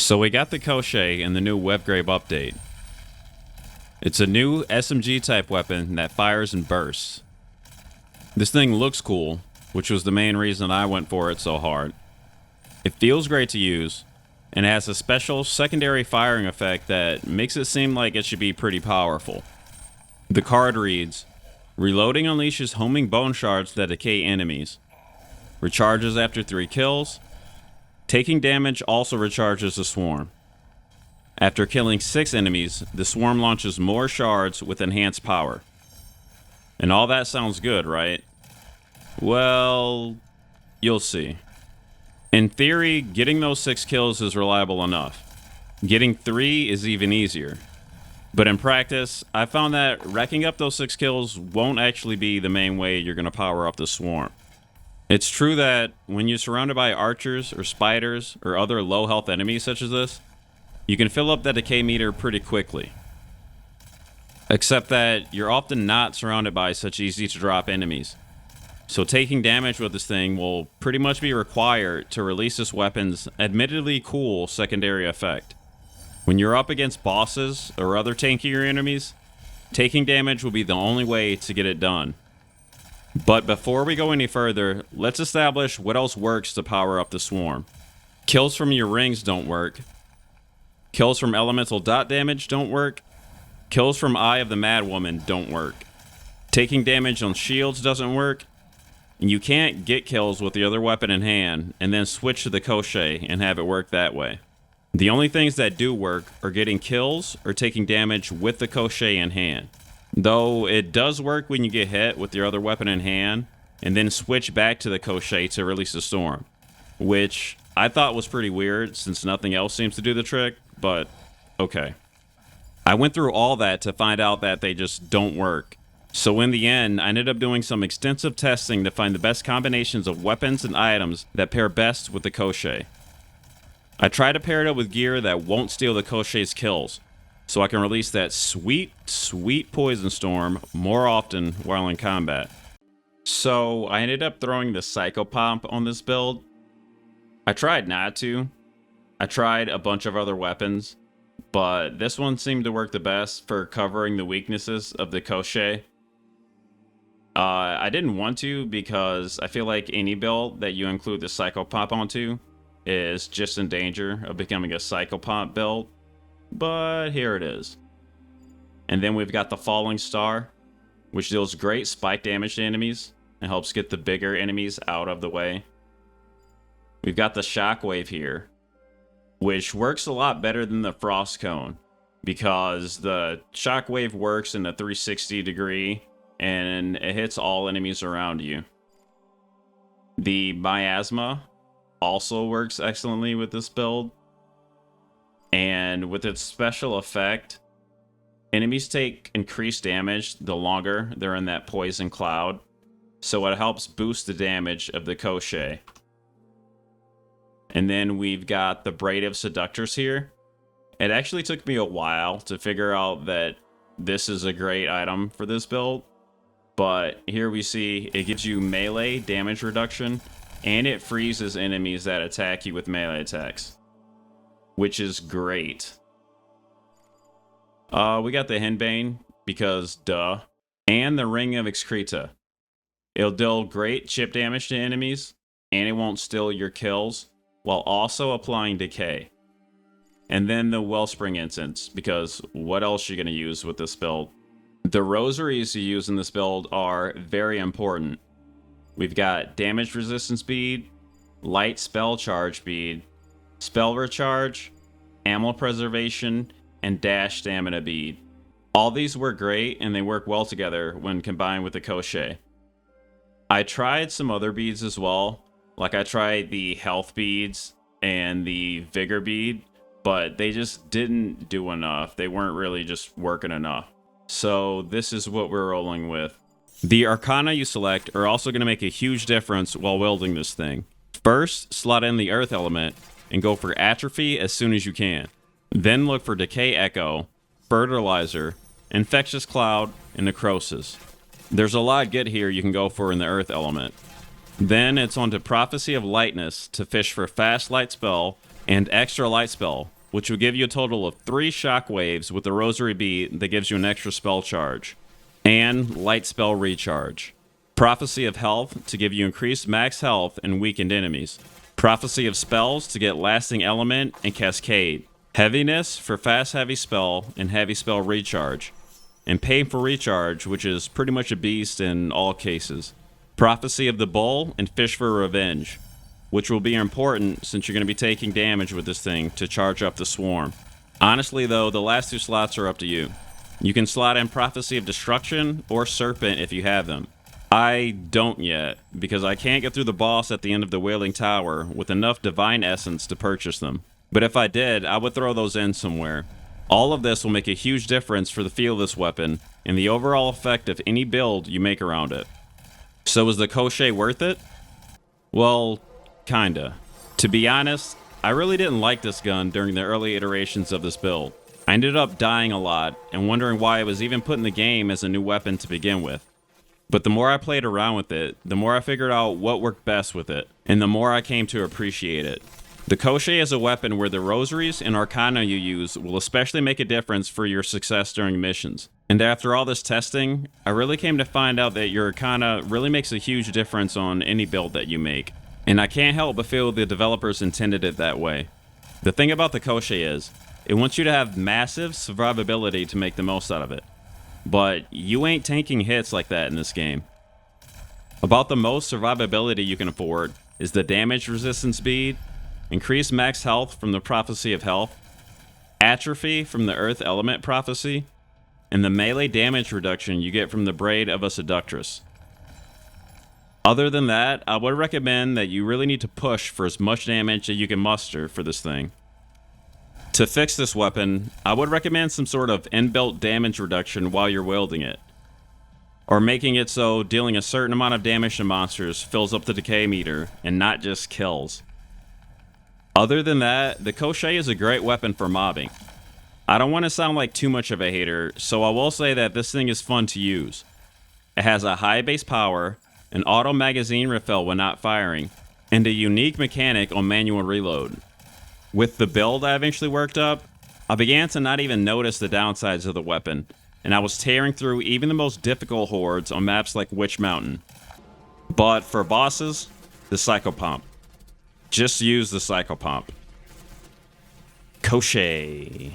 So we got the Koschei in the new Webgrave update. It's a new SMG type weapon that fires in bursts. This thing looks cool, which was the main reason I went for it so hard. It feels great to use, and it has a special secondary firing effect that makes it seem like it should be pretty powerful. The card reads, reloading unleashes homing bone shards that decay enemies. Recharges after 3 kills. Taking damage also recharges the swarm. After killing 6 enemies, the swarm launches more shards with enhanced power. And all that sounds good, right? Well, you'll see. In theory, getting those 6 kills is reliable enough. Getting 3 is even easier. But in practice, I found that racking up those 6 kills won't actually be the main way you're going to power up the swarm. It's true that when you're surrounded by archers or spiders or other low health enemies such as this, you can fill up that decay meter pretty quickly. Except that you're often not surrounded by such easy to drop enemies. So taking damage with this thing will pretty much be required to release this weapon's admittedly cool secondary effect. When you're up against bosses or other tankier enemies, taking damage will be the only way to get it done. But before we go any further, let's establish what else works to power up the swarm. Kills from your rings don't work. Kills from elemental dot damage don't work. Kills from Eye of the Mad Woman don't work. Taking damage on shields doesn't work. And you can't get kills with the other weapon in hand and then switch to the Koschei and have it work that way. The only things that do work are getting kills or taking damage with the Koschei in hand. Though it does work when you get hit with your other weapon in hand and then switch back to the Koschei to release the storm, which I thought was pretty weird since nothing else seems to do the trick, but okay. I went through all that to find out that they just don't work. So in the end, I ended up doing some extensive testing to find the best combinations of weapons and items that pair best with the Koschei. I tried to pair it up with gear that won't steal the Koschei's kills, so I can release that sweet, sweet poison storm more often while in combat. So I ended up throwing the Psychopomp on this build. I tried not to. I tried a bunch of other weapons, but this one seemed to work the best for covering the weaknesses of the Koschei. I didn't want to because I feel like any build that you include the Psychopomp onto is just in danger of becoming a Psychopomp build. But here it is. And then we've got the Falling Star, which deals great spike damage to enemies and helps get the bigger enemies out of the way. We've got the Shockwave here, which works a lot better than the Frost Cone because the Shockwave works in a 360 degree and it hits all enemies around you. The Miasma also works excellently with this build. And with its special effect, enemies take increased damage the longer they're in that poison cloud, so it helps boost the damage of the Koschei. And then we've got the Braid of Seductress here. It actually took me a while to figure out that this is a great item for this build, but here we see it gives you melee damage reduction, and it freezes enemies that attack you with melee attacks, which is great. We got the Henbane, because duh, and the Ring of Excreta. It'll deal great chip damage to enemies, and it won't steal your kills, while also applying decay. And then the Wellspring Incense, because what else are you going to use with this build? The Rosaries you use in this build are very important. We've got Damage Resistance Bead, Light Spell Charge Bead, Spell Recharge, Ammo Preservation, and Dash Stamina Bead. All these work great, and they work well together when combined with the Koschei. I tried some other beads as well, like I tried the Health Beads and the Vigor Bead, but they just didn't do enough. They weren't really just working enough. So this is what we're rolling with. The arcana you select are also going to make a huge difference while wielding this thing. First, slot in the earth element and go for atrophy as soon as you can. Then look for decay echo, fertilizer, infectious cloud, and necrosis. There's a lot good here you can go for in the earth element. Then it's on to prophecy of lightness to fish for fast light spell and extra light spell, which will give you a total of 3 shockwaves with the Rosary beat that gives you an extra spell charge, and light spell recharge. Prophecy of health to give you increased max health and weakened enemies. Prophecy of spells to get lasting element and cascade. Heaviness for fast heavy spell and heavy spell recharge. And painful recharge, which is pretty much a beast in all cases. Prophecy of the bull and fish for revenge, which will be important since you're going to be taking damage with this thing to charge up the swarm. Honestly though, the last 2 slots are up to you. You can slot in Prophecy of Destruction or Serpent if you have them. I don't yet, because I can't get through the boss at the end of the Wailing Tower with enough Divine Essence to purchase them. But if I did, I would throw those in somewhere. All of this will make a huge difference for the feel of this weapon and the overall effect of any build you make around it. So is the Koschei worth it? Well, kinda. To be honest, I really didn't like this gun during the early iterations of this build. I ended up dying a lot and wondering why it was even put in the game as a new weapon to begin with. But the more I played around with it, the more I figured out what worked best with it, and the more I came to appreciate it. The Koschei is a weapon where the Rosaries and arcana you use will especially make a difference for your success during missions. And after all this testing, I really came to find out that your arcana really makes a huge difference on any build that you make. And I can't help but feel the developers intended it that way. The thing about the Koschei is, it wants you to have massive survivability to make the most out of it. But you ain't tanking hits like that in this game. About the most survivability you can afford is the damage resistance speed, increased max health from the Prophecy of Health, atrophy from the Earth Element Prophecy, and the melee damage reduction you get from the Braid of a Seductress. Other than that, I would recommend that you really need to push for as much damage that you can muster for this thing. To fix this weapon, I would recommend some sort of inbuilt damage reduction while you're wielding it, or making it so dealing a certain amount of damage to monsters fills up the decay meter and not just kills. Other than that, the Koschei is a great weapon for mobbing. I don't want to sound like too much of a hater, so I will say that this thing is fun to use. It has a high base power, an auto magazine refill when not firing, and a unique mechanic on manual reload. With the build I eventually worked up, I began to not even notice the downsides of the weapon, and I was tearing through even the most difficult hordes on maps like Witch Mountain. But for bosses, the Psychopomp. Just use the Psychopomp. Koschei.